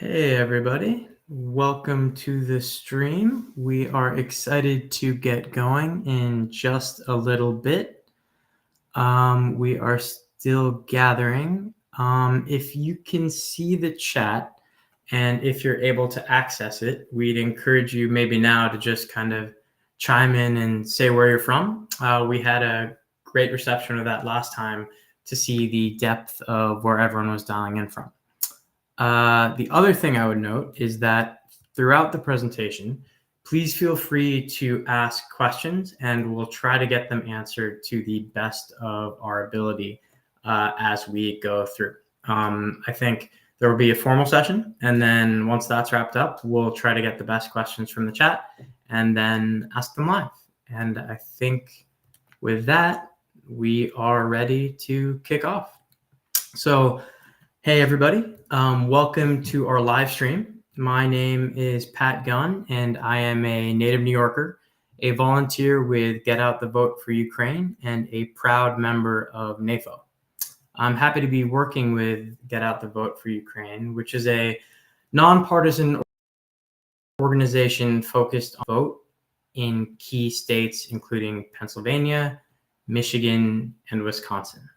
Hey everybody, welcome to the stream. We are excited to get going in just a little bit. We are still gathering. If you can see the chat and if you're able to access it, we'd encourage you maybe now to just kind of chime in and say where you're from. We had a great reception of that last time to see the depth of where everyone was dialing in from. The other thing I would note is that throughout the presentation, please feel free to ask questions and we'll try to get them answered to the best of our ability as we go through. I think there will be a formal session, and then once that's wrapped up, we'll try to get the best questions from the chat and then ask them live. And I think with that, we are ready to kick off. So, hey everybody, welcome to our live stream. My name is Pat Gunn and I am a native New Yorker, a volunteer with Get Out the Vote for Ukraine, and a proud member of NAFO. I'm happy to be working with Get Out the Vote for Ukraine, which is a nonpartisan organization focused on vote in key states, including Pennsylvania, Michigan, and Wisconsin.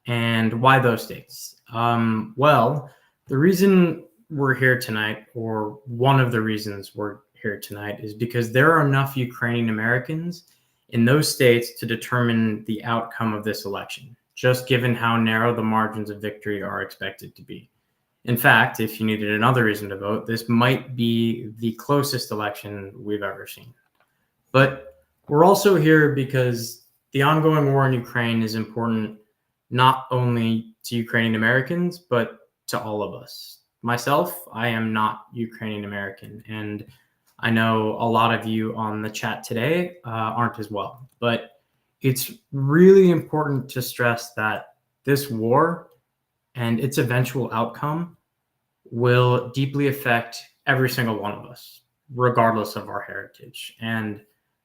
And why those states? Well, the reason we're here tonight, or one of the reasons we're here tonight, is because there are enough Ukrainian Americans in those states to determine the outcome of this election, just given how narrow the margins of victory are expected to be. In fact, if you needed another reason to vote, this might be the closest election we've ever seen. But we're also here because the ongoing war in Ukraine is important not only to Ukrainian Americans, but to all of us. Myself, I am not Ukrainian American, and I know a lot of you on the chat today aren't as well. But it's really important to stress that this war and its eventual outcome will deeply affect every single one of us, regardless of our heritage. And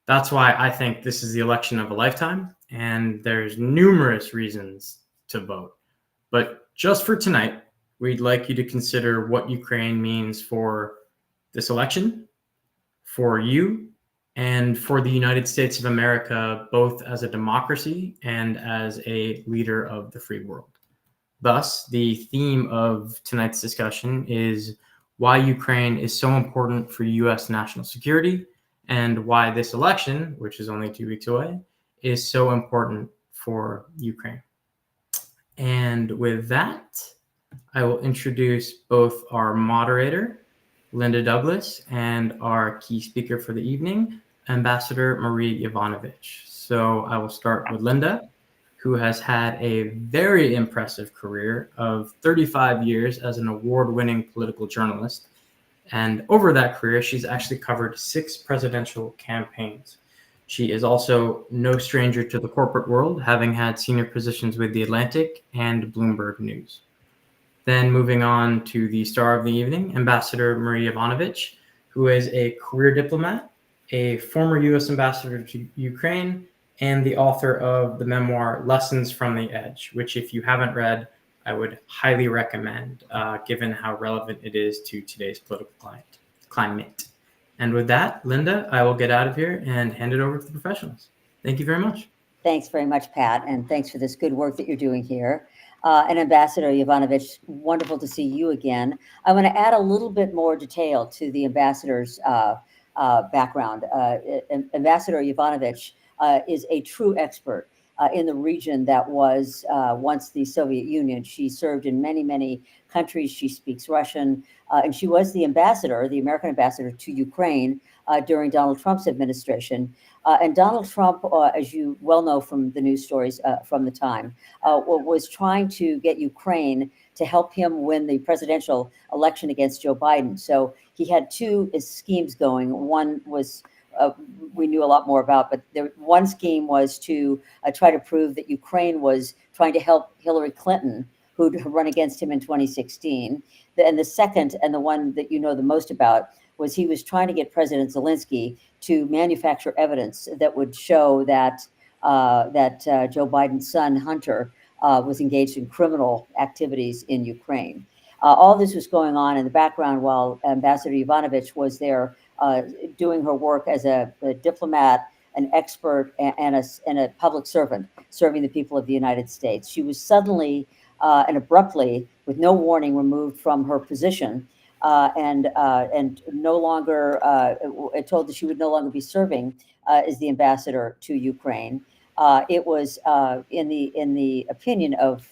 that's why I think this is the election of a lifetime, and there's numerous reasons to vote. But just for tonight, we'd like you to consider what Ukraine means for this election, for you, and for the United States of America, both as a democracy and as a leader of the free world. Thus, the theme of tonight's discussion is why Ukraine is so important for U.S. national security, and why this election, which is only 2 weeks away, is so important for Ukraine. And with that, I will introduce both our moderator, Linda Douglas, and our key speaker for the evening, Ambassador Marie Yovanovitch. So I will start with Linda, who has had a very impressive career of 35 years as an award-winning political journalist. And over that career, she's actually covered 6 presidential campaigns. She is also no stranger to the corporate world, having had senior positions with The Atlantic and Bloomberg News. Then moving on to the star of the evening, Ambassador Marie Yovanovitch, who is a career diplomat, a former U.S. ambassador to Ukraine, and the author of the memoir Lessons from the Edge, which if you haven't read, I would highly recommend, given how relevant it is to today's political climate. And with that, Linda, I will get out of here and hand it over to the professionals. Thank you very much. Thanks very much, Pat, and thanks for this good work that you're doing here. And Ambassador Yovanovitch, wonderful to see you again. I want to add a little bit more detail to the ambassador's background. Ambassador Yovanovitch is a true expert in the region that was once the Soviet Union. She served in many, many countries. She speaks Russian, and she was the ambassador, the American ambassador to Ukraine during Donald Trump's administration. And Donald Trump, as you well know from the news stories from the time, was trying to get Ukraine to help him win the presidential election against Joe Biden. So he had 2 schemes going. One was we knew a lot more about, but one scheme was to try to prove that Ukraine was trying to help Hillary Clinton, who'd run against him in 2016. And the second, and the one that you know the most about, was he was trying to get President Zelensky to manufacture evidence that would show that Joe Biden's son, Hunter, was engaged in criminal activities in Ukraine. All this was going on in the background while Ambassador Yovanovitch was there doing her work as a diplomat, an expert, and a public servant serving the people of the United States. She was suddenly and abruptly, with no warning, removed from her position and no longer told that she would no longer be serving as the ambassador to Ukraine. It was, in the opinion of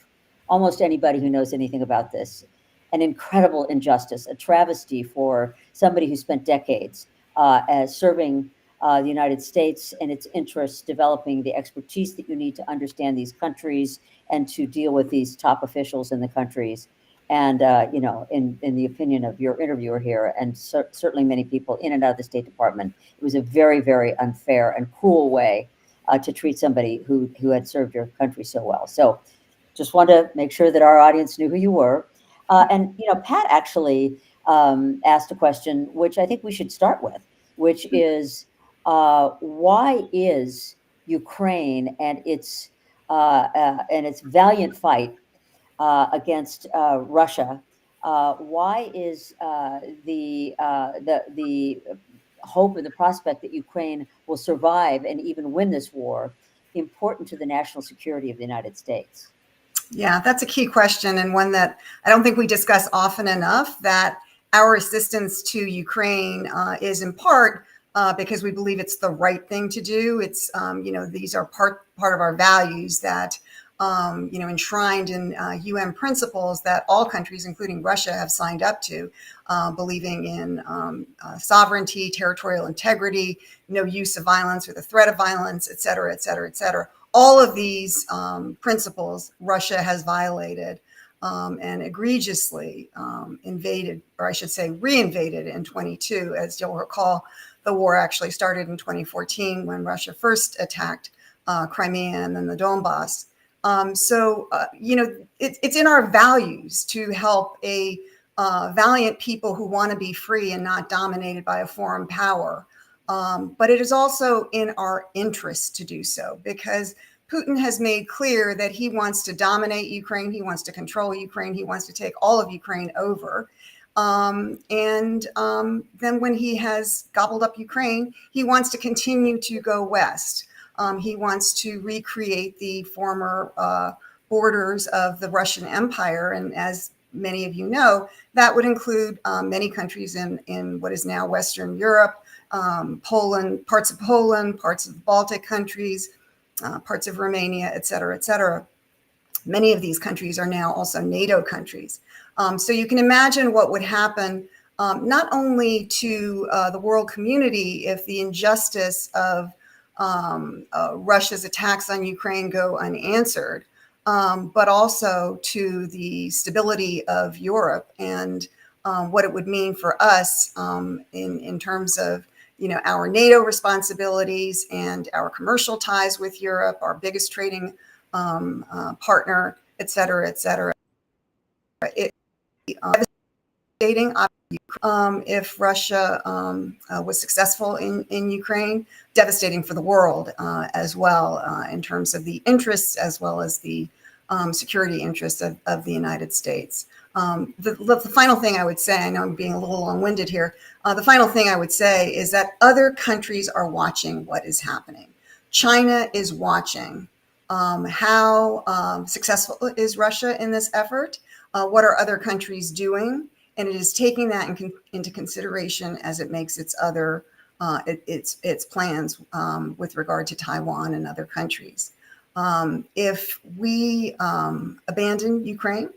almost anybody who knows anything about this, an incredible injustice, a travesty for somebody who spent decades as serving the United States and its interests, developing the expertise that you need to understand these countries and to deal with these top officials in the countries. And, in the opinion of your interviewer here, and certainly many people in and out of the State Department, it was a very, very unfair and cruel way to treat somebody who had served your country so well. So just wanted to make sure that our audience knew who you were. And, Pat actually asked a question, which I think we should start with, which is why is Ukraine and its valiant fight against Russia, why is the hope and the prospect that Ukraine will survive and even win this war important to the national security of the United States? Yeah, that's a key question, and one that I don't think we discuss often enough, that our assistance to Ukraine is in part because we believe it's the right thing to do. It's, these are part of our values that, enshrined in UN principles that all countries, including Russia, have signed up to, believing in sovereignty, territorial integrity, no use of violence or the threat of violence, et cetera, et cetera, et cetera. All of these principles Russia has violated and egregiously invaded, or I should say reinvaded in 22. As you'll recall, the war actually started in 2014 when Russia first attacked Crimea and then the Donbass. It's in our values to help a valiant people who want to be free and not dominated by a foreign power. But it is also in our interest to do so, because Putin has made clear that he wants to dominate Ukraine. He wants to control Ukraine. He wants to take all of Ukraine over. Then when he has gobbled up Ukraine, he wants to continue to go west. He wants to recreate the former borders of the Russian Empire. And as many of you know, that would include many countries in what is now Western Europe, Poland, parts of the Baltic countries, parts of Romania, et cetera, et cetera. Many of these countries are now also NATO countries. So you can imagine what would happen not only to the world community if the injustice of Russia's attacks on Ukraine go unanswered, but also to the stability of Europe and what it would mean for us in terms of our NATO responsibilities and our commercial ties with Europe, our biggest trading partner, et cetera, et cetera. It devastating if Russia was successful in Ukraine, devastating for the world as well in terms of the interests as well as the security interests of the United States. The final thing I would say, I know I'm being a little long-winded here, the final thing I would say is that other countries are watching what is happening. China is watching how successful is Russia in this effort, what are other countries doing, and it is taking that into consideration as it makes its other its plans with regard to Taiwan and other countries. If we abandon Ukraine,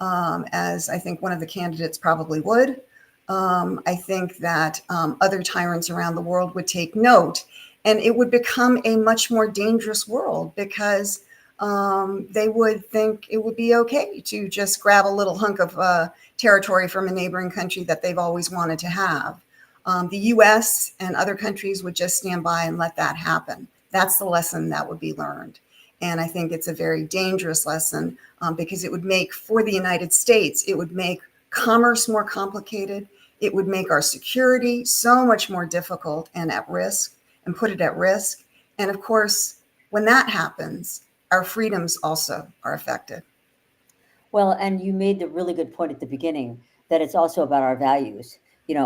as I think one of the candidates probably would, I think that other tyrants around the world would take note, and it would become a much more dangerous world because they would think it would be okay to just grab a little hunk of territory from a neighboring country that they've always wanted to have. The US and other countries would just stand by and let that happen. That's the lesson that would be learned. And I think it's a very dangerous lesson because it would make, for the United States, it would make commerce more complicated. It would make our security so much more difficult and at risk, and put it at risk. And of course, when that happens, our freedoms also are affected. Well, and you made the really good point at the beginning that it's also about our values.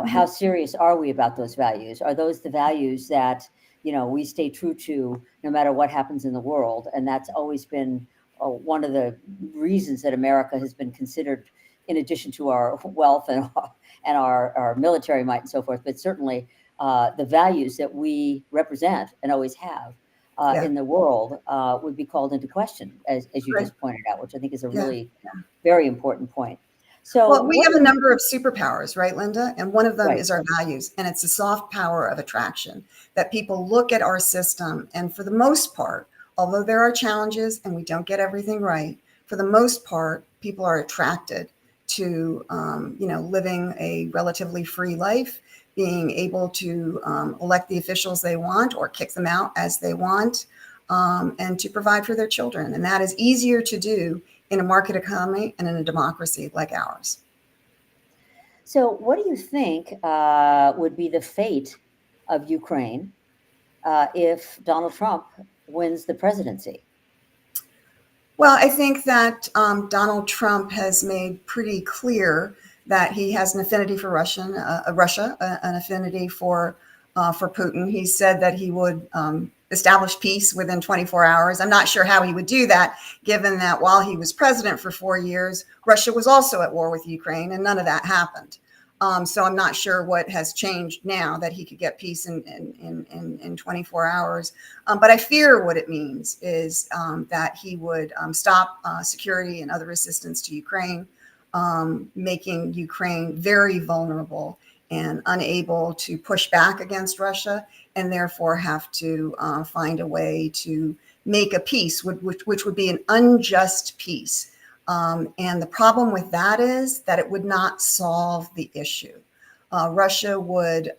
How serious are we about those values? Are those the values that, we stay true to no matter what happens in the world? And that's always been one of the reasons that America has been considered, in addition to our wealth and our military might and so forth, but certainly the values that we represent and always have Yeah. in the world would be called into question, as you Right. just pointed out, which I think is a Yeah. really very important point. So Well, we have a number of superpowers, right, Linda? And one of them right. is our values, and it's the soft power of attraction that people look at our system. And for the most part, although there are challenges and we don't get everything right, for the most part, people are attracted to, living a relatively free life, being able to elect the officials they want or kick them out as they want, and to provide for their children. And that is easier to do in a market economy and in a democracy like ours. So what do you think would be the fate of Ukraine if Donald Trump wins the presidency? Well, I think that Donald Trump has made pretty clear that he has an affinity for Russia, an affinity for Putin. He said that he would establish peace within 24 hours. I'm not sure how he would do that, given that while he was president for 4 years, Russia was also at war with Ukraine, and none of that happened. So I'm not sure what has changed now that he could get peace in 24 hours. But I fear what it means is that he would stop security and other assistance to Ukraine, making Ukraine very vulnerable and unable to push back against Russia, and therefore have to find a way to make a peace, which would be an unjust peace. And the problem with that is that it would not solve the issue. Russia would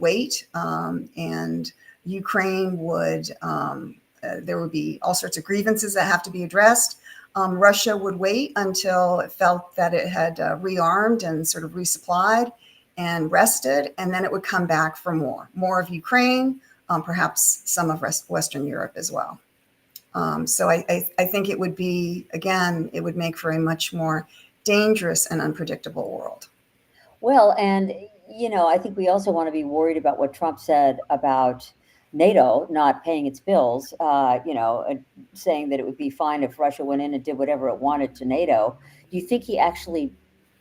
wait, and Ukraine would. There would be all sorts of grievances that have to be addressed. Russia would wait until it felt that it had rearmed and sort of resupplied and rested, and then it would come back for more of Ukraine, perhaps some of Western Europe as well. So I think it would be, again, it would make for a much more dangerous and unpredictable world. Well, and I think we also want to be worried about what Trump said about NATO not paying its bills, saying that it would be fine if Russia went in and did whatever it wanted to NATO. Do you think he actually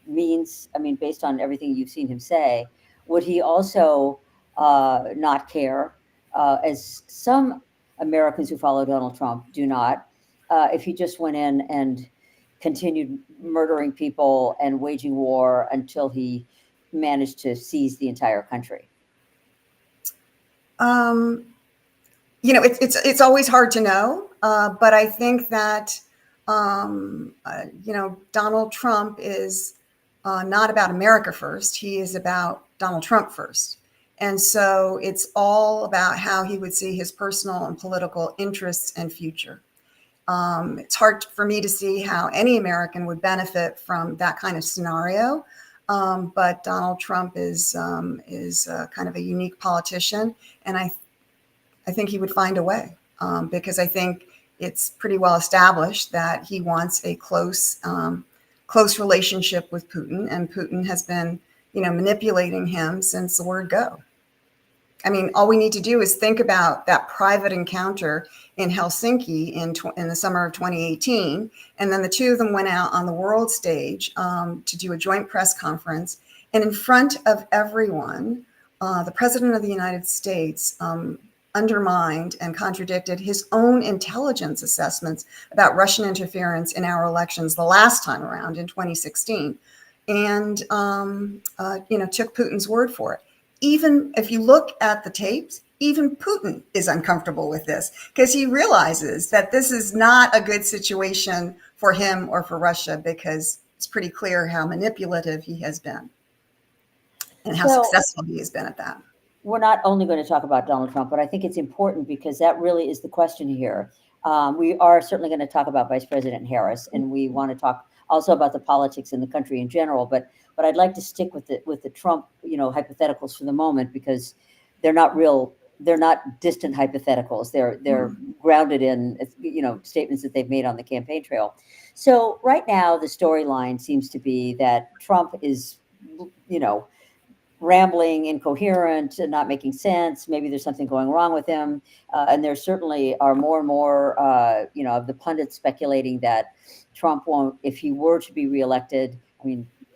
means, based on everything you've seen him say, would he also not care, as some Americans who follow Donald Trump do not, if he just went in and continued murdering people and waging war until he managed to seize the entire country? It's always hard to know, but I think that Donald Trump is not about America first. He is about Donald Trump first. And so it's all about how he would see his personal and political interests and future. It's hard for me to see how any American would benefit from that kind of scenario. But Donald Trump is kind of a unique politician, and I think he would find a way, because I think it's pretty well established that he wants a close relationship with Putin, and Putin has been, manipulating him since the word go. All we need to do is think about that private encounter in Helsinki in the summer of 2018. And then the two of them went out on the world stage to do a joint press conference. And in front of everyone, the president of the United States undermined and contradicted his own intelligence assessments about Russian interference in our elections the last time around in 2016, and took Putin's word for it. Even if you look at the tapes, even Putin is uncomfortable with this, because he realizes that this is not a good situation for him or for Russia, because it's pretty clear how manipulative he has been and how successful he has been at that. We're not only going to talk about Donald Trump, but I think it's important because that really is the question here. We are certainly going to talk about Vice President Harris, and we want to talk also about the politics in the country in general. But I'd like to stick with the Trump, hypotheticals for the moment, because they're not real they're not distant hypotheticals. They're grounded in, statements that they've made on the campaign trail. So right now, the storyline seems to be that Trump is, rambling, incoherent, and not making sense. Maybe there's something going wrong with him. And there certainly are more and more, of the pundits speculating that Trump won't, if he were to be reelected,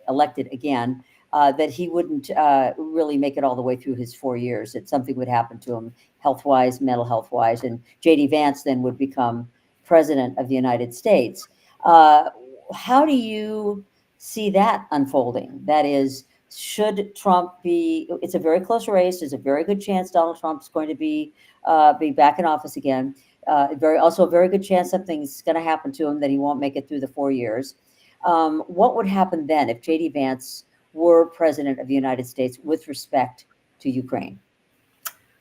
elected again, that he wouldn't really make it all the way through his 4 years, that something would happen to him health-wise, mental health-wise, and J.D. Vance then would become president of the United States. How do you see that unfolding? That is, should Trump be, it's a very close race. There's a very good chance Donald Trump's going to be back in office again. Also a very good chance something's going to happen to him, that he won't make it through the 4 years. What would happen then if J.D. Vance were president of the United States with respect to Ukraine?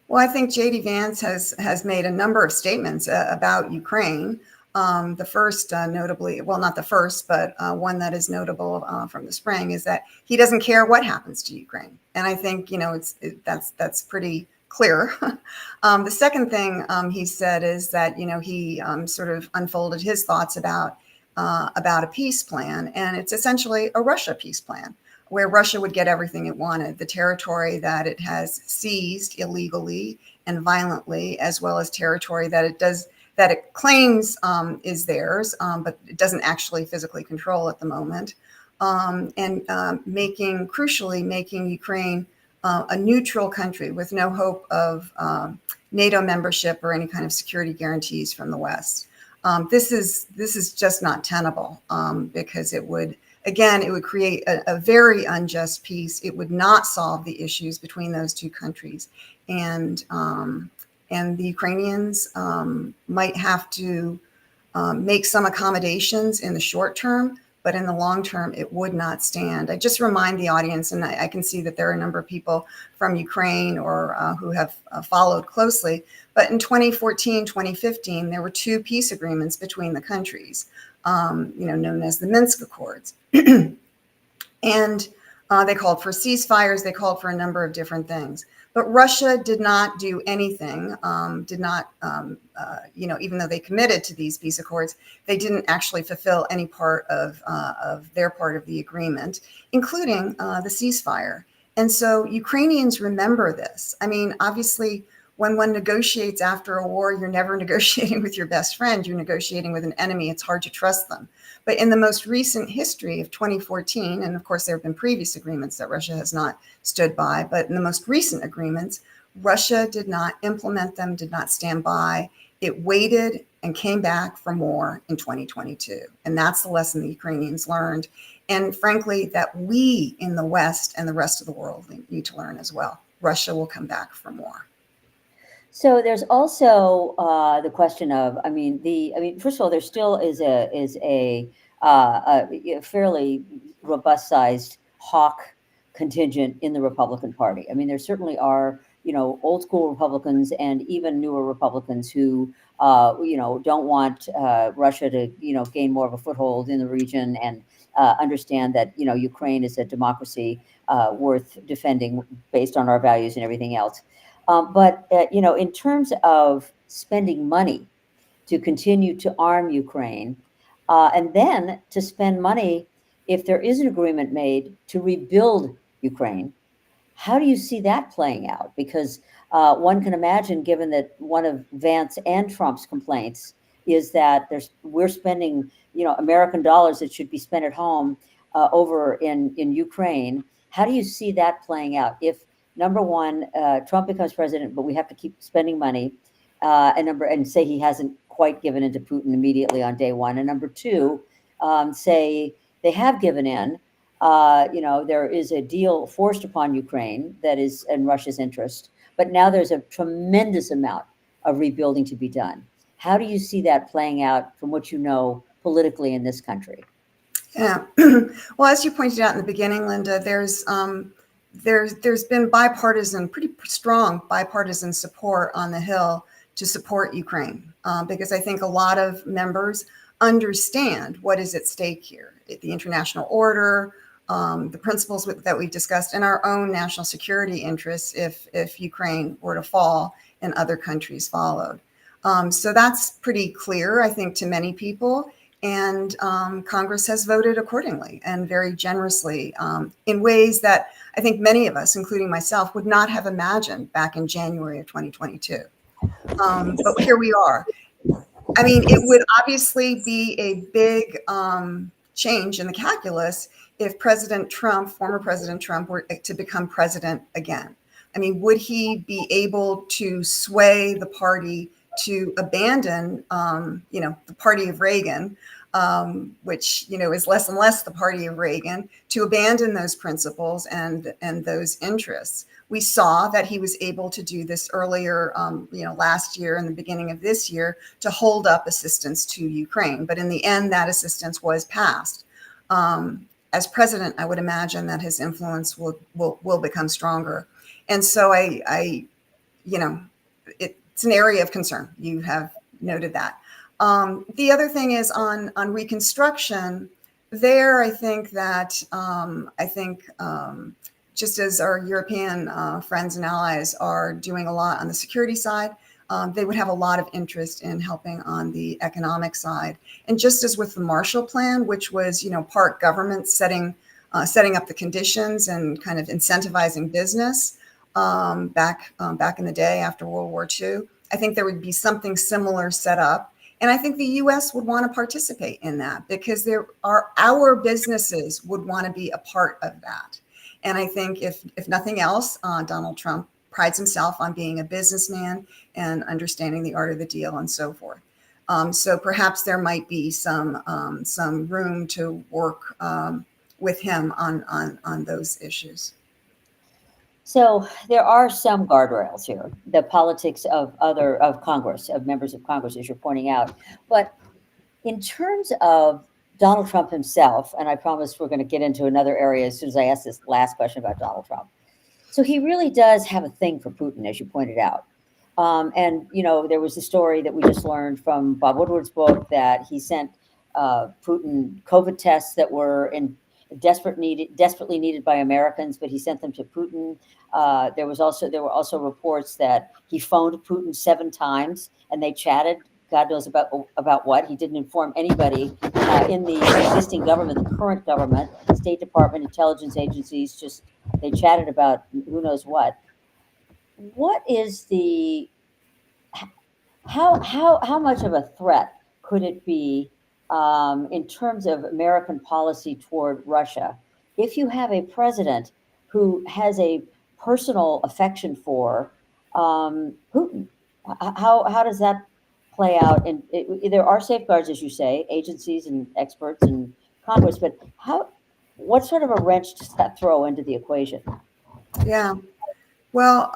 Well, I think J.D. Vance has made a number of statements about Ukraine. The first, notably, well, not the first, but one that is notable from the spring, is that he doesn't care what happens to Ukraine, and I think that's pretty clear. The second thing he said is that he sort of unfolded his thoughts about a peace plan, and it's essentially a Russia peace plan, where Russia would get everything it wanted, the territory that it has seized illegally and violently, as well as territory that it claims is theirs, but it doesn't actually physically control at the moment, and crucially making Ukraine a neutral country with no hope of NATO membership or any kind of security guarantees from the West. This is just not tenable, because it would create a very unjust peace. It would not solve the issues between those two countries, and the Ukrainians might have to make some accommodations in the short term, but in the long term, it would not stand. I just remind the audience, and I can see that there are a number of people from Ukraine or who have followed closely, but in 2014, 2015, there were two peace agreements between the countries, known as the Minsk Accords. And they called for ceasefires, they called for a number of different things. But Russia did not do anything, even though they committed to these peace accords, they didn't actually fulfill any part of their part of the agreement, including the ceasefire. And so Ukrainians remember this. Obviously, when one negotiates after a war, you're never negotiating with your best friend, you're negotiating with an enemy. It's hard to trust them. But in the most recent history of 2014, and of course there have been previous agreements that Russia has not stood by, but in the most recent agreements, Russia did not implement them, did not stand by. It waited and came back for more in 2022. And that's the lesson the Ukrainians learned. And frankly, that we in the West and the rest of the world need to learn as well. Russia will come back for more. So there's also the question of, first of all, there still is a fairly robust-sized hawk contingent in the Republican Party. There certainly are, old school Republicans and even newer Republicans who, don't want Russia to, gain more of a foothold in the region, and understand that, Ukraine is a democracy worth defending based on our values and everything else. But in terms of spending money to continue to arm Ukraine, and then to spend money, if there is an agreement made, to rebuild Ukraine, how do you see that playing out? Because one can imagine, given that one of Vance and Trump's complaints is that we're spending, American dollars that should be spent at home over in Ukraine. How do you see that playing out if, number one, Trump becomes president, but we have to keep spending money, and say he hasn't quite given in to Putin immediately on day one, and number two, say they have given in. There is a deal forced upon Ukraine that is in Russia's interest, but now there's a tremendous amount of rebuilding to be done. How do you see that playing out from what you know politically in this country? Yeah, well, as you pointed out in the beginning, Linda, there's been pretty strong bipartisan support on the Hill to support Ukraine, because I think a lot of members understand what is at stake here: the international order, the principles that we've discussed, and our own national security interests if Ukraine were to fall and other countries followed. So that's pretty clear, I think, to many people. And Congress has voted accordingly and very generously in ways that I think many of us, including myself, would not have imagined back in January of 2022. But here we are. I mean, it would obviously be a big change in the calculus if President Trump, former President Trump, were to become president again. I mean, would he be able to sway the party to abandon, the party of Reagan, which, is less and less the party of Reagan, to abandon those principles and those interests? We saw that he was able to do this earlier, last year and the beginning of this year, to hold up assistance to Ukraine. But in the end, that assistance was passed. As president, I would imagine that his influence will become stronger. And so it's an area of concern. You have noted that. The other thing is on reconstruction. There, I think that just as our European friends and allies are doing a lot on the security side, they would have a lot of interest in helping on the economic side. And just as with the Marshall Plan, which was, part government setting up the conditions and kind of incentivizing business back in the day after World War II, I think there would be something similar set up. And I think the U.S. would want to participate in that because our businesses would want to be a part of that. And I think if nothing else, Donald Trump prides himself on being a businessman and understanding the art of the deal and so forth. So perhaps there might be some room to work with him on those issues. So there are some guardrails here, the politics of Congress, of members of Congress, as you're pointing out. But in terms of Donald Trump himself, and I promise we're going to get into another area as soon as I ask this last question about Donald Trump. So he really does have a thing for Putin, as you pointed out. And, there was a story that we just learned from Bob Woodward's book that he sent Putin COVID tests that were desperately needed by Americans, but he sent them to Putin. There were also reports that he phoned Putin 7 times and they chatted. God knows about what. He didn't inform anybody in the existing government, the current government, State Department, intelligence agencies. Just they chatted about who knows what. What is how much of a threat could it be in terms of American policy toward Russia if you have a president who has a personal affection for Putin? How does that play out? And there are safeguards, as you say, agencies and experts and Congress, but what sort of a wrench does that throw into the equation? Yeah, well,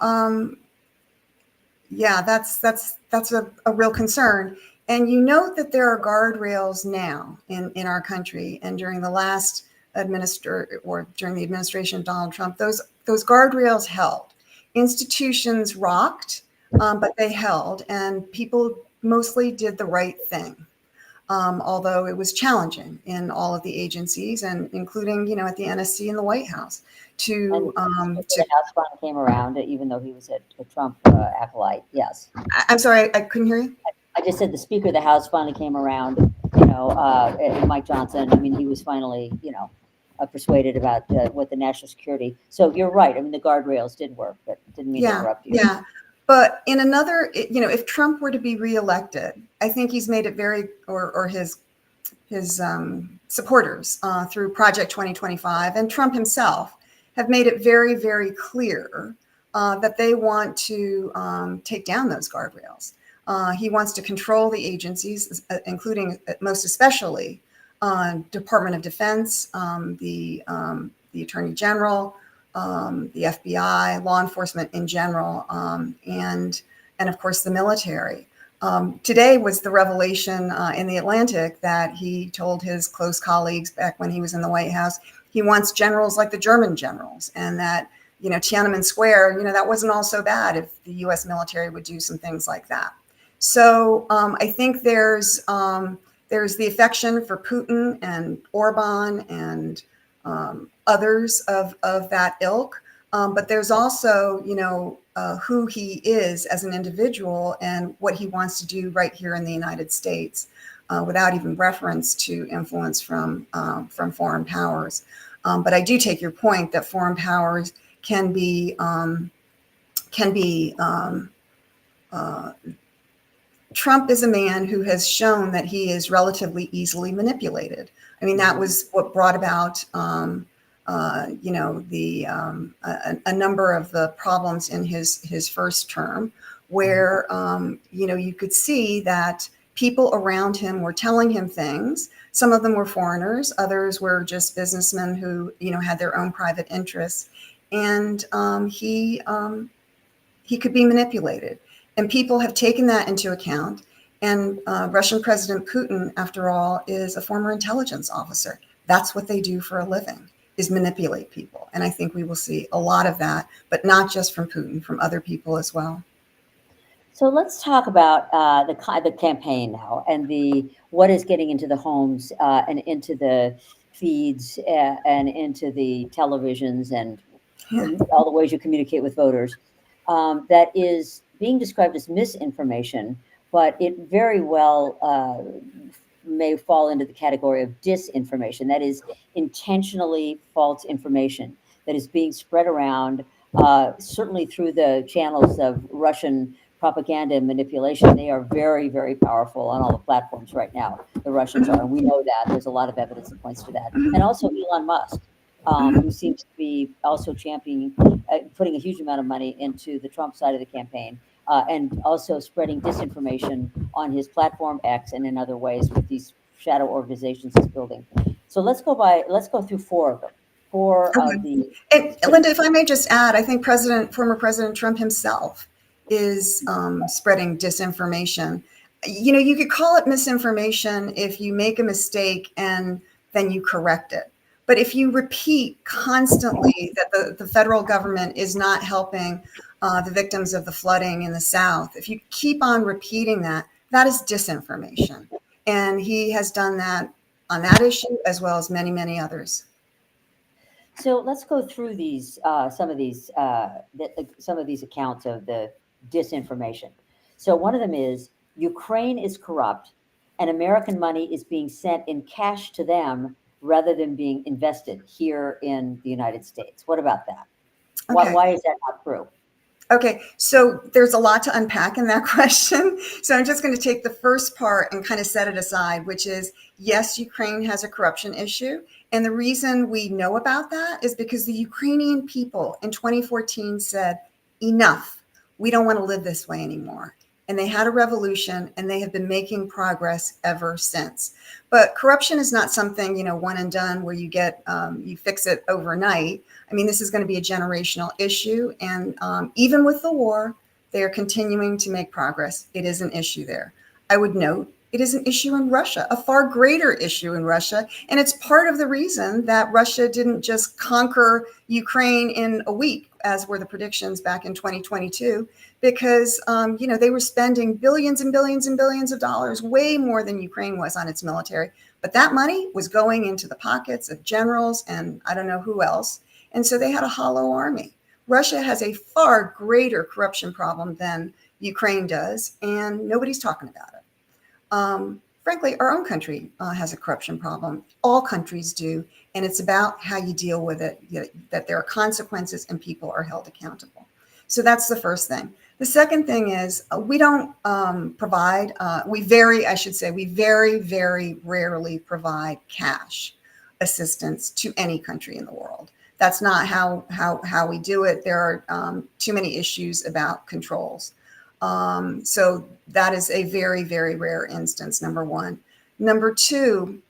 that's a real concern. And you note that there are guardrails now in our country, and during the last during the administration of Donald Trump, those guardrails held. Institutions rocked, but they held, and people mostly did the right thing. Although it was challenging in all of the agencies, and including, at the NSC and the White House, the House finally came around, even though he was a Trump acolyte. Yes. I'm sorry, I couldn't hear you. I just said the Speaker of the House finally came around. Mike Johnson. I mean, he was finally, persuaded about what the national security. So you're right. I mean, the guardrails did work, but didn't mean to interrupt you. Yeah. But in another, if Trump were to be reelected, I think he's made it or his supporters through Project 2025 and Trump himself have made it very, very clear that they want to take down those guardrails. He wants to control the agencies, including most especially Department of Defense, the Attorney General, the FBI, law enforcement in general, and of course the military. Today was the revelation in the Atlantic that he told his close colleagues back when he was in the White House, he wants generals like the German generals, and that, Tiananmen Square, that wasn't all so bad if the U.S. military would do some things like that. So I think there's the affection for Putin and Orban and others of that ilk. But there's also, who he is as an individual and what he wants to do right here in the United States, without even reference to influence from foreign powers. But I do take your point that foreign powers can be Trump is a man who has shown that he is relatively easily manipulated. I mean, that was what brought about, a number of the problems in his first term, where, you could see that people around him were telling him things. Some of them were foreigners, others were just businessmen who, had their own private interests. And he could be manipulated. And people have taken that into account. And Russian President Putin, after all, is a former intelligence officer. That's what they do for a living, is manipulate people. And I think we will see a lot of that, but not just from Putin, from other people as well. So let's talk about the campaign now, and what is getting into the homes and into the feeds and into the televisions and all the ways you communicate with voters. That is being described as misinformation, but it very well may fall into the category of disinformation. That is intentionally false information that is being spread around, certainly through the channels of Russian propaganda and manipulation. They are very, very powerful on all the platforms right now. The Russians are, and we know that. There's a lot of evidence that points to that. And also Elon Musk, who seems to be also championing, putting a huge amount of money into the Trump side of the campaign, and also spreading disinformation on his platform X and in other ways with these shadow organizations he's building. So let's go through four of them. And Linda, if I may just add, I think former President Trump himself is spreading disinformation. You could call it misinformation if you make a mistake and then you correct it. But if you repeat constantly that the federal government is not helping the victims of the flooding in the South, if you keep on repeating that, that is disinformation. And he has done that on that issue as well as many, many others. So let's go through these some of these accounts of the disinformation. So one of them is Ukraine is corrupt and American money is being sent in cash to them rather than being invested here in the United States. What about that? Okay. Why is that not true? Okay, so there's a lot to unpack in that question. So I'm just going to take the first part and kind of set it aside, which is, yes, Ukraine has a corruption issue. And the reason we know about that is because the Ukrainian people in 2014 said, enough, we don't want to live this way anymore. And they had a revolution and they have been making progress ever since. But corruption is not something, one and done where you fix it overnight. I mean, this is going to be a generational issue. And even with the war, they are continuing to make progress. It is an issue there. I would note it is an issue in Russia, a far greater issue in Russia. And it's part of the reason that Russia didn't just conquer Ukraine in a week, as were the predictions back in 2022, because, they were spending billions and billions and billions of dollars, way more than Ukraine was on its military. But that money was going into the pockets of generals and I don't know who else. And so they had a hollow army. Russia has a far greater corruption problem than Ukraine does, and nobody's talking about it. Frankly, our own country has a corruption problem. All countries do, and it's about how you deal with it, that there are consequences and people are held accountable. So that's the first thing. The second thing is we don't provide, we very, very rarely provide cash assistance to any country in the world. That's not how we do it. There are too many issues about controls. So that is a very, very rare instance, number one. Number two,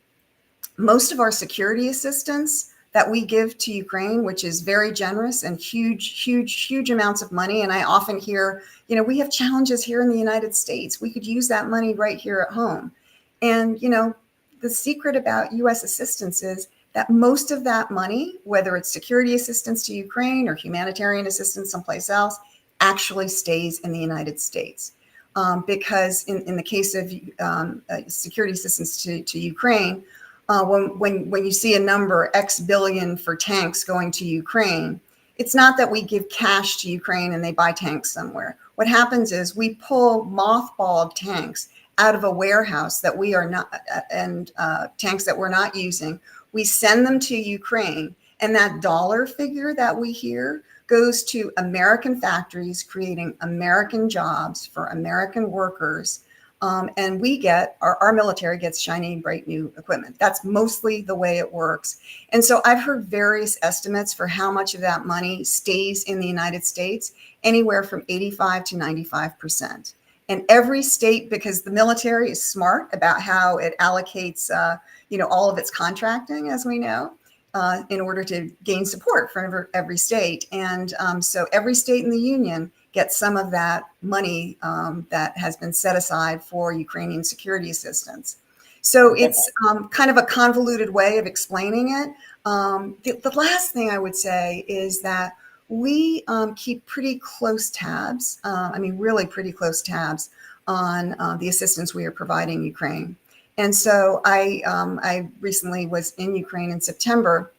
most of our security assistance that we give to Ukraine, which is very generous and huge amounts of money. And I often hear, we have challenges here in the United States. We could use that money right here at home. And, the secret about U.S. assistance is that most of that money, whether it's security assistance to Ukraine or humanitarian assistance someplace else, actually stays in the United States. Because in the case of security assistance to Ukraine, when you see a number X billion for tanks going to Ukraine, it's not that we give cash to Ukraine and they buy tanks somewhere. What happens is we pull mothballed tanks out of a warehouse that we are not, and tanks that we're not using. We send them to Ukraine, and that dollar figure that we hear goes to American factories, creating American jobs for American workers. And we get, our military gets shiny, bright new equipment. That's mostly the way it works. And so I've heard various estimates for how much of that money stays in the United States, anywhere from 85 to 95%. And every state, because the military is smart about how it allocates, all of its contracting, as we know, in order to gain support from every state. And so every state in the union gets some of that money that has been set aside for Ukrainian security assistance. So it's kind of a convoluted way of explaining it. The last thing I would say is that we keep pretty close tabs, really pretty close tabs on the assistance we are providing Ukraine. And so I recently was in Ukraine in September,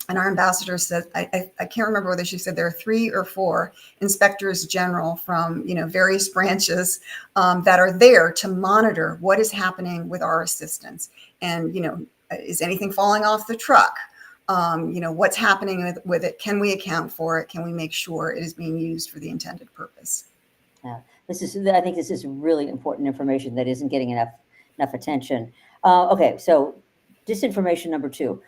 and our ambassador said, I can't remember whether she said there are 3 or 4 inspectors general from various branches that are there to monitor what is happening with our assistance. And is anything falling off the truck? What's happening with it? Can we account for it? Can we make sure it is being used for the intended purpose? Yeah, I think this is really important information that isn't getting enough attention. Okay, so disinformation number 2.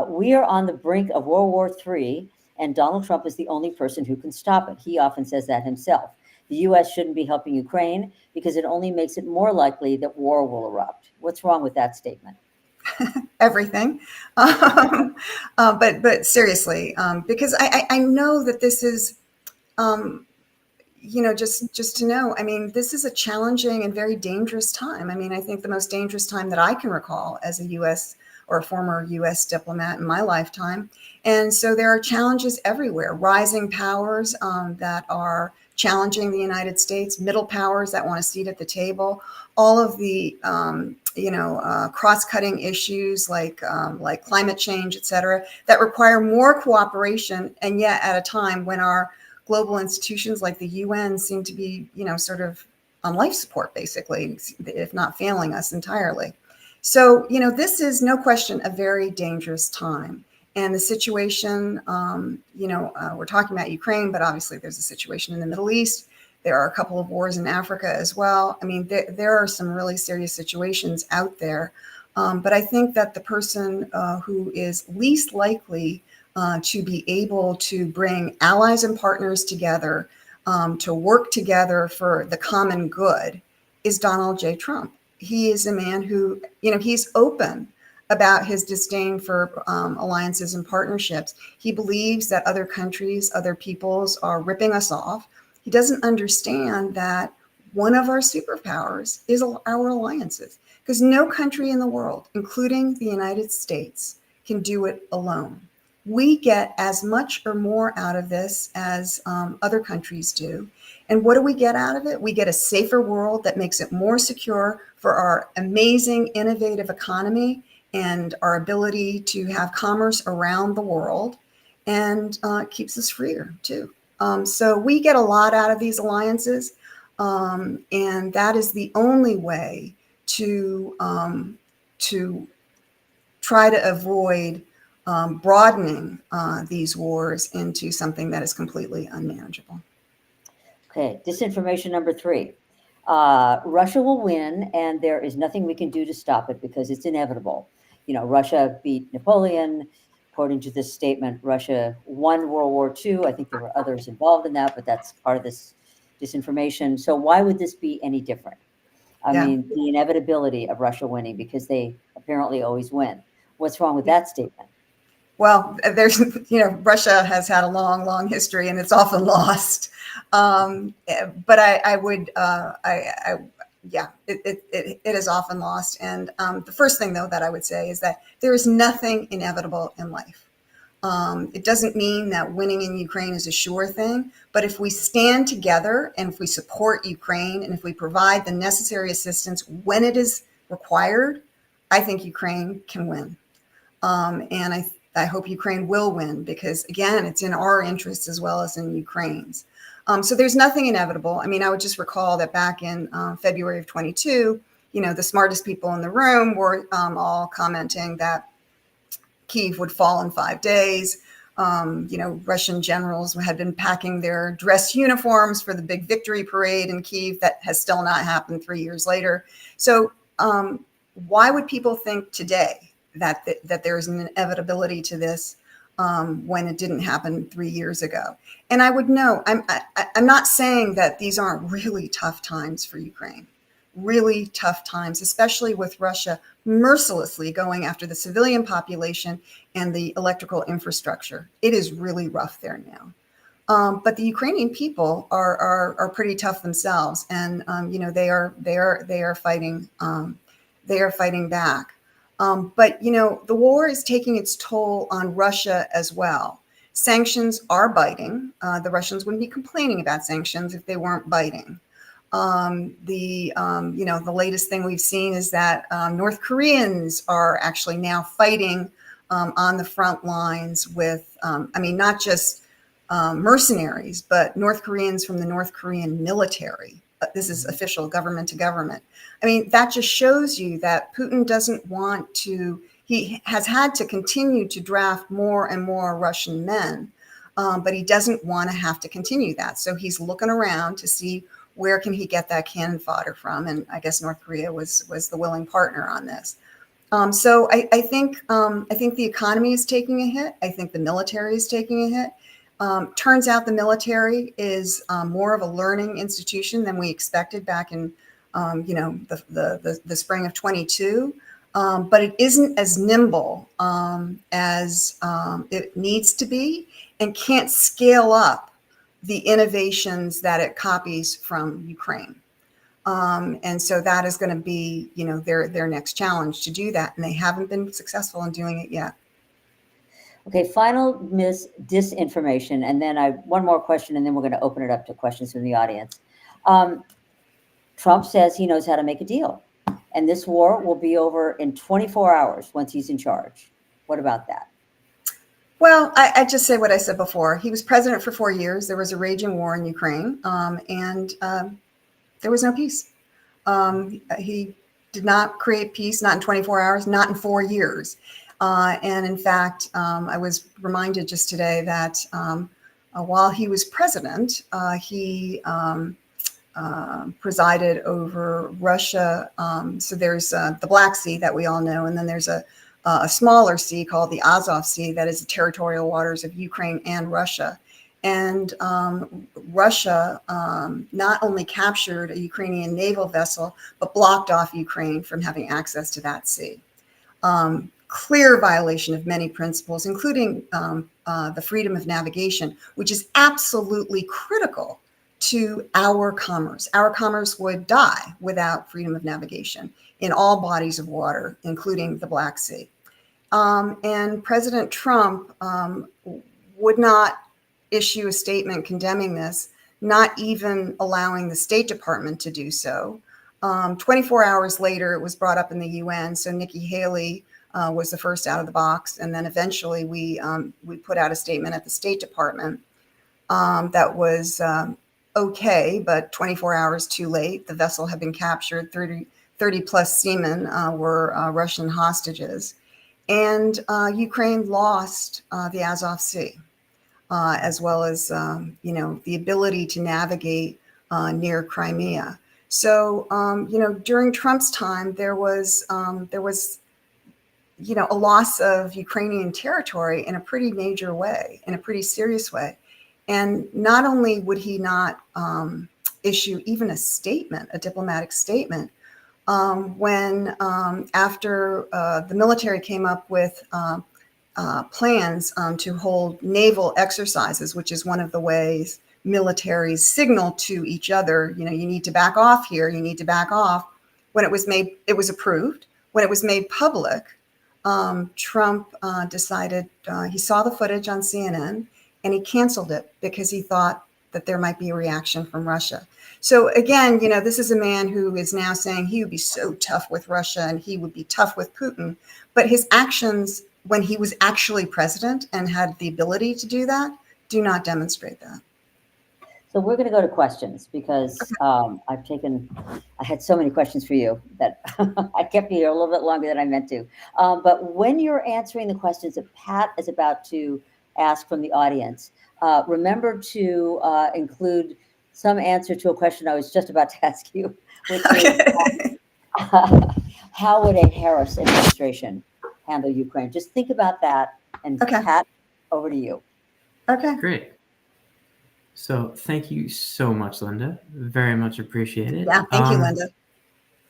We are on the brink of World War III, and Donald Trump is the only person who can stop it. He often says that himself. The U.S. shouldn't be helping Ukraine because it only makes it more likely that war will erupt. What's wrong with that statement? Everything. But seriously, because I know that this is, just to know, this is a challenging and very dangerous time. I think the most dangerous time that I can recall as a U.S. or a former U.S. diplomat in my lifetime. And so there are challenges everywhere, rising powers that are challenging the United States, middle powers that want a seat at the table, all of the, cross-cutting issues like climate change, et cetera, that require more cooperation. And yet at a time when our global institutions like the UN seem to be, sort of on life support, basically, if not failing us entirely. So, this is no question a very dangerous time. And the situation, we're talking about Ukraine, but obviously there's a situation in the Middle East. There are a couple of wars in Africa as well. There are some really serious situations out there. But I think that the person who is least likely to be able to bring allies and partners together to work together for the common good is Donald J. Trump. He is a man who, he's open about his disdain for alliances and partnerships. He believes that other countries, other peoples are ripping us off. He doesn't understand that one of our superpowers is our alliances, because no country in the world, including the United States, can do it alone. We get as much or more out of this as other countries do. And what do we get out of it? We get a safer world that makes it more secure for our amazing, innovative economy and our ability to have commerce around the world, and keeps us freer too. So we get a lot out of these alliances, and that is the only way to try to avoid broadening these wars into something that is completely unmanageable. Okay, disinformation number 3. Russia will win, and there is nothing we can do to stop it because it's inevitable. Russia beat Napoleon. According to this statement, Russia won World War II. I think there were others involved in that, but that's part of this disinformation. So why would this be any different? The inevitability of Russia winning, because they apparently always win. What's wrong with that statement? Well, there's, Russia has had a long, long history, and it's often lost. But it is often lost. And the first thing, though, that I would say is that there is nothing inevitable in life. It doesn't mean that winning in Ukraine is a sure thing, but if we stand together and if we support Ukraine and if we provide the necessary assistance when it is required, I think Ukraine can win. And I hope Ukraine will win, because again, it's in our interests as well as in Ukraine's. So there's nothing inevitable. I mean, I would just recall that back in February of 22, the smartest people in the room were all commenting that Kyiv would fall in 5 days. Russian generals had been packing their dress uniforms for the big victory parade in Kyiv. That has still not happened 3 years later. So why would people think today that there's an inevitability to this when it didn't happen 3 years ago? And I would know, I'm not saying that these aren't really tough times for Ukraine. Really tough times, especially with Russia mercilessly going after the civilian population and the electrical infrastructure. It is really rough there now. But the Ukrainian people are pretty tough themselves, and they are fighting. They are fighting back. But the war is taking its toll on Russia as well. Sanctions are biting. The Russians wouldn't be complaining about sanctions if they weren't biting. The latest thing we've seen is that North Koreans are actually now fighting on the front lines with, not just mercenaries, but North Koreans from the North Korean military. This is official, government to government. I mean, that just shows you that Putin doesn't want to, he has had to continue to draft more and more Russian men, but he doesn't want to have to continue that. So he's looking around to see where can he get that cannon fodder from? And I guess North Korea was the willing partner on this. So I think the economy is taking a hit. I think the military is taking a hit. Turns out the military is more of a learning institution than we expected back in the spring of 22. But it isn't as nimble as it needs to be, and can't scale up the innovations that it copies from Ukraine. And so that is going to be, their next challenge to do that. And they haven't been successful in doing it yet. Okay, final disinformation. And then one more question, and then we're going to open it up to questions from the audience. Trump says he knows how to make a deal, and this war will be over in 24 hours once he's in charge. What about that? Well, I just say what I said before. He was president for 4 years. There was a raging war in Ukraine, and there was no peace. He did not create peace, not in 24 hours, not in 4 years. And in fact, I was reminded just today that while he was president, he presided over Russia. So there's the Black Sea that we all know, and then there's a smaller sea called the Azov Sea that is the territorial waters of Ukraine and Russia. And Russia not only captured a Ukrainian naval vessel, but blocked off Ukraine from having access to that sea. Clear violation of many principles, including the freedom of navigation, which is absolutely critical to our commerce. Our commerce would die without freedom of navigation in all bodies of water, including the Black Sea. And President Trump would not issue a statement condemning this, not even allowing the State Department to do so. 24 hours later, it was brought up in the UN. So Nikki Haley was the first out of the box. And then eventually we put out a statement at the State Department that was okay, but 24 hours too late. The vessel had been captured. 30 plus seamen were Russian hostages. And Ukraine lost the Azov Sea, as well as, the ability to navigate near Crimea. So, during Trump's time, there was a loss of Ukrainian territory in a pretty major way, in a pretty serious way. And not only would he not issue even a statement, a diplomatic statement, when after the military came up with plans to hold naval exercises, which is one of the ways militaries signal to each other, you need to back off here, you need to back off. When it was made, it was approved. When it was made public, Trump decided, he saw the footage on CNN and he canceled it because he thought that there might be a reaction from Russia. So again, this is a man who is now saying he would be so tough with Russia and he would be tough with Putin, but his actions when he was actually president and had the ability to do that, do not demonstrate that. So we're going to go to questions because I had so many questions for you that I kept you here a little bit longer than I meant to. But when you're answering the questions that Pat is about to ask from the audience, remember to include some answer to a question I was just about to ask you, which is how would a Harris administration handle Ukraine? Just think about that. And Okay. Pat, over to you. Okay. Great. So thank you so much, Linda. Very much appreciated. Yeah, thank you, Linda.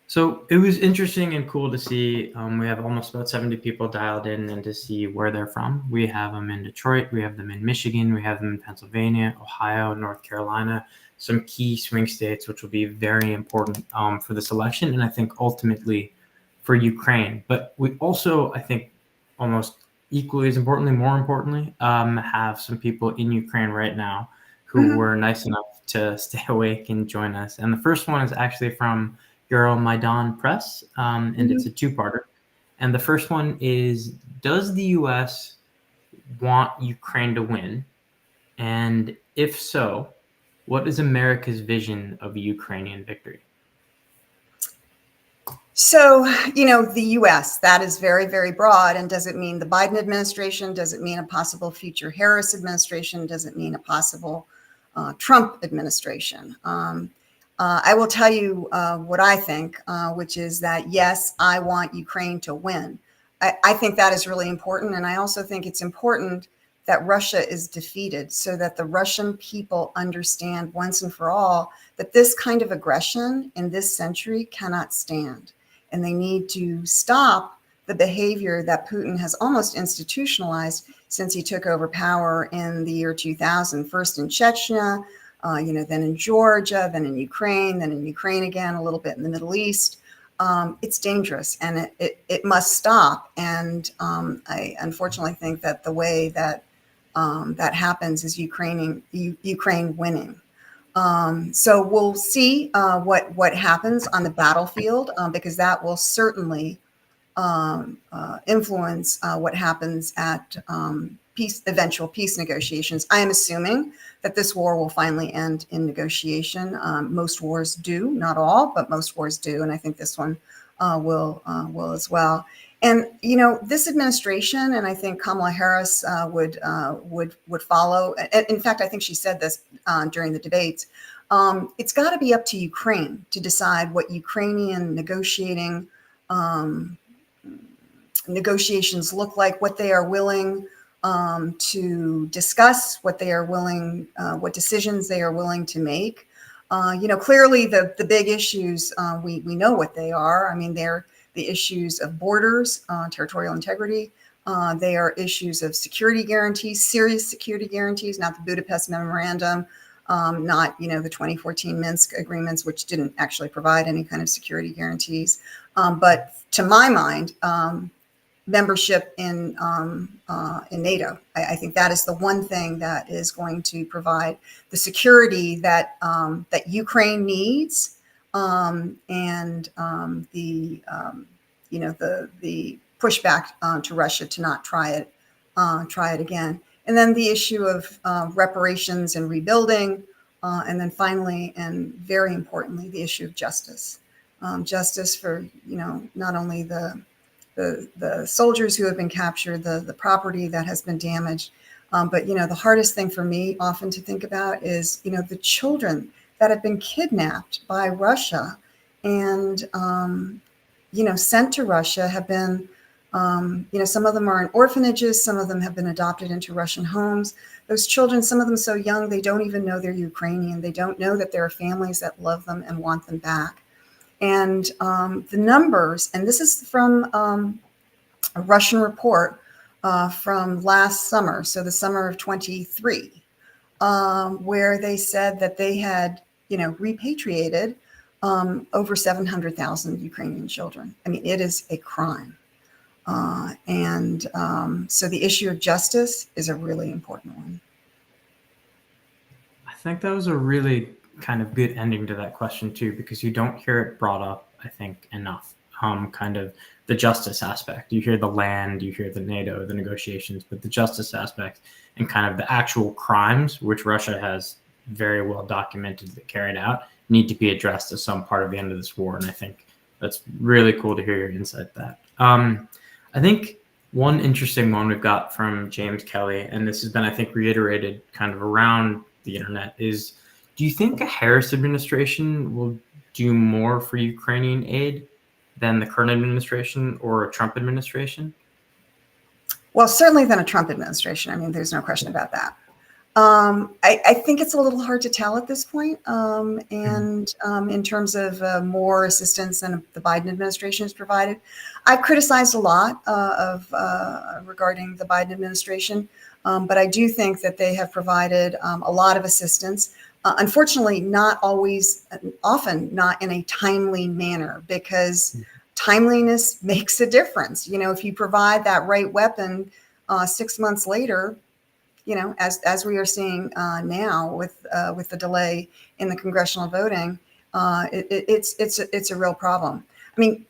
So it was interesting and cool to see. We have almost about 70 people dialed in and to see where they're from. We have them in Detroit. We have them in Michigan. We have them in Pennsylvania, Ohio, North Carolina, some key swing states, which will be very important for this election. And I think ultimately for Ukraine. But we also, I think, almost equally as importantly, more importantly, have some people in Ukraine right now who were nice enough to stay awake and join us. And the first one is actually from Euromaidan Press, and it's a two-parter. And the first one is, does the U.S. want Ukraine to win? And if so, what is America's vision of a Ukrainian victory? So, the U.S., that is very, very broad. And does it mean the Biden administration? Does it mean a possible future Harris administration? Does it mean a possible Trump administration? I will tell you what I think, which is that, yes, I want Ukraine to win. I think that is really important. And I also think it's important that Russia is defeated so that the Russian people understand once and for all that this kind of aggression in this century cannot stand. And they need to stop the behavior that Putin has almost institutionalized since he took over power in the year 2000, first in Chechnya, then in Georgia, then in Ukraine again, a little bit in the Middle East. It's dangerous and it must stop. And I unfortunately think that the way that that happens is Ukraine winning. So we'll see what happens on the battlefield because that will certainly influence what happens at eventual peace negotiations. I am assuming that this war will finally end in negotiation. Most wars do, not all, but most wars do, and I think this one will as well. And this administration, and I think Kamala Harris would follow. In fact, I think she said this during the debates. It's got to be up to Ukraine to decide what Ukrainian negotiations look like, what they are willing to discuss, what decisions they are willing to make. Clearly the big issues, we know what they are. I mean, they're the issues of borders, territorial integrity. They are issues of security guarantees, serious security guarantees, not the Budapest Memorandum, not, the 2014 Minsk agreements, which didn't actually provide any kind of security guarantees. But to my mind, membership in NATO. I think that is the one thing that is going to provide the security that that Ukraine needs, and the pushback to Russia to not try it again. And then the issue of reparations and rebuilding, and then finally, and very importantly, the issue of justice. Justice for not only the soldiers who have been captured, the property that has been damaged. But, the hardest thing for me often to think about is, the children that have been kidnapped by Russia and, sent to Russia have been, some of them are in orphanages. Some of them have been adopted into Russian homes. Those children, some of them so young, they don't even know they're Ukrainian. They don't know that there are families that love them and want them back. And the numbers, and this is from a Russian report from last summer, so the summer of 23, where they said that they had, repatriated over 700,000 Ukrainian children. I mean, it is a crime. So the issue of justice is a really important one. I think that was a really kind of good ending to that question too, because you don't hear it brought up, I think, enough. kind of the justice aspect. You hear the land, you hear the NATO, the negotiations, but the justice aspect and kind of the actual crimes, which Russia has very well documented that carried out, need to be addressed as some part of the end of this war. And I think that's really cool to hear your insight that. I think one interesting one we've got from James Kelly, and this has been, I think, reiterated kind of around the internet, is do you think a Harris administration will do more for Ukrainian aid than the current administration or a Trump administration? Well, certainly than a Trump administration. I mean, there's no question about that. I think it's a little hard to tell at this point. In terms of more assistance than the Biden administration has provided, I've criticized a lot regarding the Biden administration, but I do think that they have provided a lot of assistance. Unfortunately, not always, often not in a timely manner, because timeliness makes a difference. You know, if you provide that right weapon 6 months later, you know, as we are seeing now with the delay in the congressional voting, it's a real problem. I mean,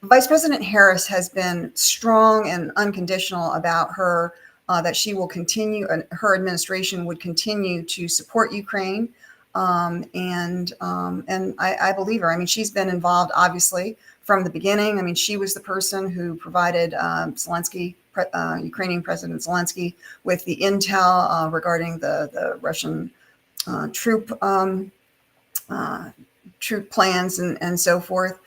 Vice President Harris has been strong and unconditional about her that she will continue, her administration would continue to support Ukraine, and I believe her. I mean, she's been involved obviously from the beginning. I mean, she was the person who provided Zelensky. Ukrainian President Zelensky with the intel regarding the Russian troop plans and so forth.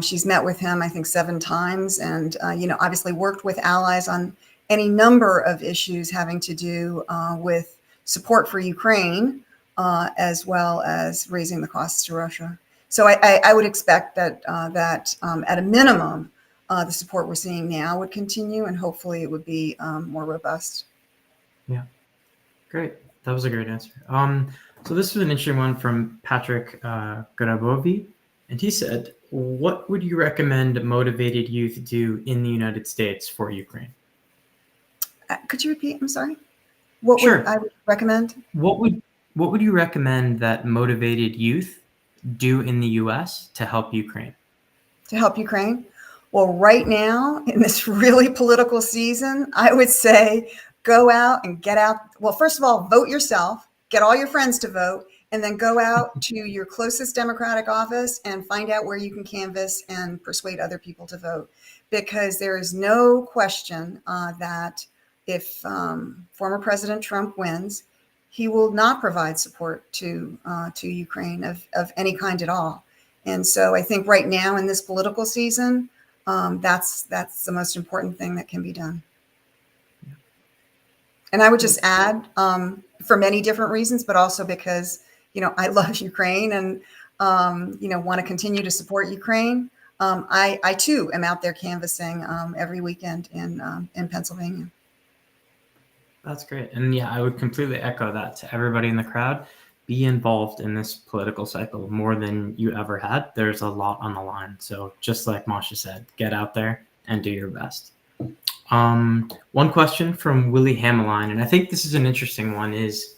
She's met with him, I think, 7 times, and you know, obviously worked with allies on any number of issues having to do with support for Ukraine, as well as raising the costs to Russia. So I would expect that at a minimum, the support we're seeing now would continue, and hopefully it would be more robust. Yeah, great. That was a great answer. So this was an interesting one from Patrick Garabovi, and he said, what would you recommend motivated youth do in the United States for Ukraine? Could you repeat? I'm sorry. What Sure. would I would recommend? What would you recommend that motivated youth do in the U.S. to help Ukraine? To help Ukraine? Well, right now, in this really political season, I would say go out and get out. Well, first of all, vote yourself, get all your friends to vote, and then go out to your closest Democratic office and find out where you can canvass and persuade other people to vote. Because there is no question that if former President Trump wins, he will not provide support to Ukraine of any kind at all. And so I think right now in this political season, that's the most important thing that can be done. And I would just add, for many different reasons, but also because, you know, I love Ukraine and, you know, want to continue to support Ukraine. I too am out there canvassing every weekend in Pennsylvania. That's great. And yeah, I would completely echo that to everybody in the crowd. Be involved in this political cycle more than you ever had. There's a lot on the line. So just like Masha said, get out there and do your best. One question from Willie Hameline, and I think this is an interesting one, is,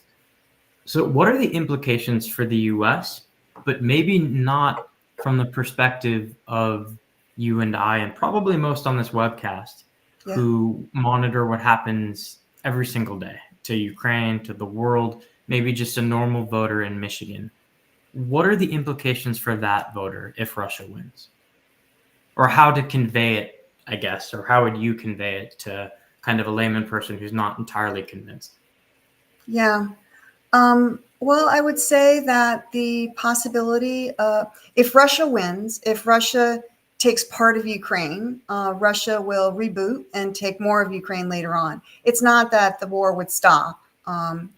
so what are the implications for the US, but maybe not from the perspective of you and I, and probably most on this webcast, who monitor what happens every single day to Ukraine, to the world, maybe just a normal voter in Michigan. What are the implications for that voter if Russia wins? Or how to convey it, I guess, or how would you convey it to kind of a layman person who's not entirely convinced? Yeah. Well, I would say that the possibility, if Russia wins, if Russia takes part of Ukraine, Russia will reboot and take more of Ukraine later on. It's not that the war would stop.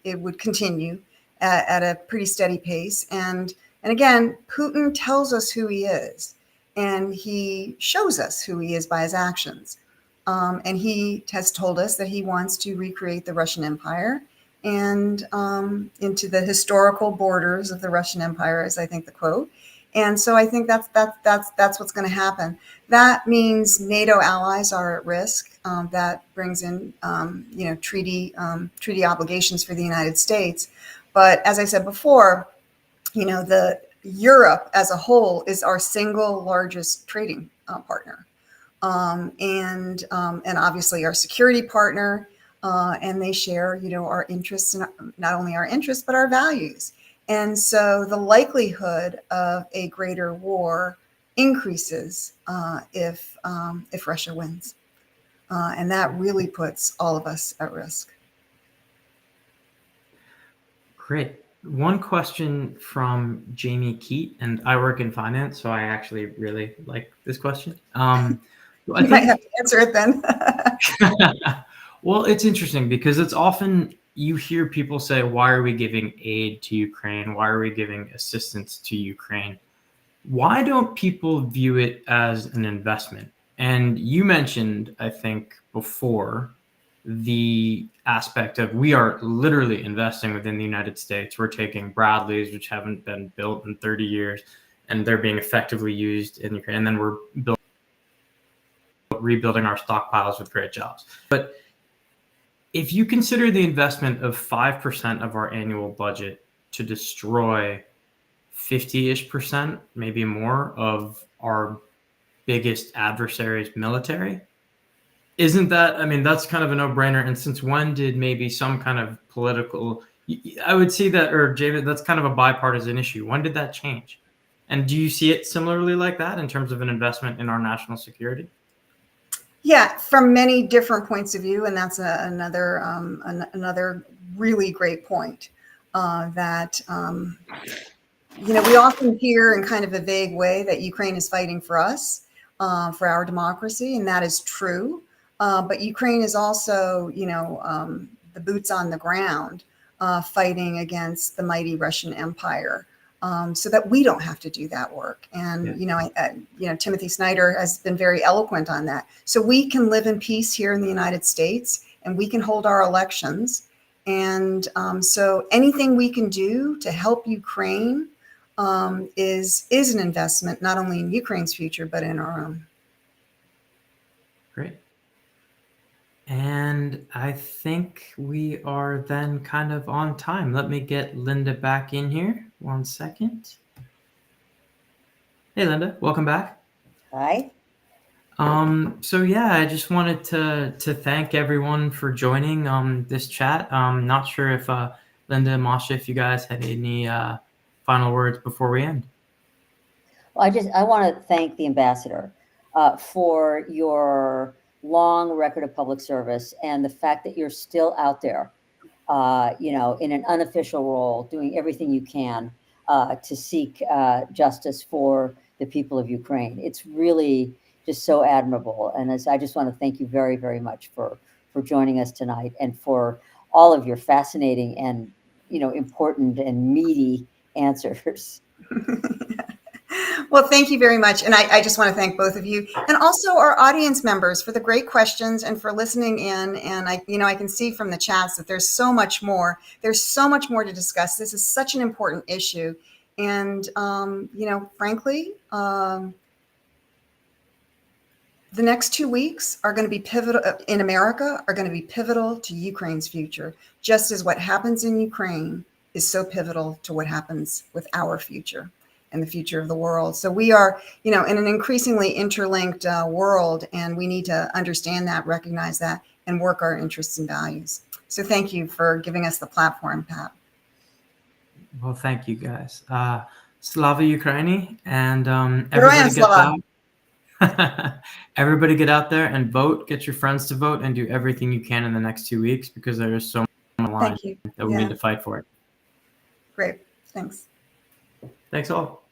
It would continue at a pretty steady pace. And again, Putin tells us who he is, and he shows us who he is by his actions. And he has told us that he wants to recreate the Russian Empire and into the historical borders of the Russian Empire, is I think the quote. And so I think that's what's going to happen. That means NATO allies are at risk. That brings in you know, treaty obligations for the United States. But as I said before, you know, the Europe as a whole is our single largest trading partner, and obviously our security partner, and they share, our interests, and not only our interests but our values. And so the likelihood of a greater war increases if Russia wins, and that really puts all of us at risk. Great. One question from Jamie Keat, and I work in finance, so I actually really like this question. You might have to answer it then. Well, it's interesting because it's often you hear people say, why are we giving aid to Ukraine? Why are we giving assistance to Ukraine? Why don't people view it as an investment? And you mentioned, I think, before the aspect of we are literally investing within the United States. We're taking Bradleys, which haven't been built in 30 years, and they're being effectively used in Ukraine. And then we're rebuilding our stockpiles with great jobs. But if you consider the investment of 5% of our annual budget to destroy 50-ish%, maybe more, of our biggest adversary's military, isn't that, I mean, that's kind of a no-brainer. And since when did maybe some kind of political, I would see that, or David, that's kind of a bipartisan issue. When did that change? And do you see it similarly like that in terms of an investment in our national security? Yeah, from many different points of view, and that's another really great point. That we often hear in kind of a vague way that Ukraine is fighting for us, for our democracy, and that is true. But Ukraine is also, the boots on the ground, fighting against the mighty Russian Empire. So that we don't have to do that work. And, Timothy Snyder has been very eloquent on that. So we can live in peace here in the United States, and we can hold our elections. And so anything we can do to help Ukraine is an investment, not only in Ukraine's future, but in our own. Great. And I think we are then kind of on time. Let me get Linda back in here. 1 second. Hey, Linda, welcome back. Hi. So yeah, I just wanted to thank everyone for joining this chat. Not sure if Linda and Masha, if you guys had any final words before we end. Well, I want to thank the ambassador for your long record of public service and the fact that you're still out there, in an unofficial role, doing everything you can to seek justice for the people of Ukraine. It's really just so admirable. And I just want to thank you very, very much for joining us tonight and for all of your fascinating and, important and meaty answers. Well, thank you very much. And I just want to thank both of you and also our audience members for the great questions and for listening in. And I can see from the chats that there's so much more. There's so much more to discuss. This is such an important issue. And, frankly, the next 2 weeks are going to be pivotal in America, are going to be pivotal to Ukraine's future, just as what happens in Ukraine is so pivotal to what happens with our future and the future of the world. So we are, in an increasingly interlinked world, and we need to understand that, recognize that, and work our interests and values. So thank you for giving us the platform, Pat. Well, thank you guys. Slava Ukraini, and everybody get out. Everybody get out there and vote. Get your friends to vote, and do everything you can in the next 2 weeks, because there is so much line that we need to fight for it. Great. Thanks. Thanks all.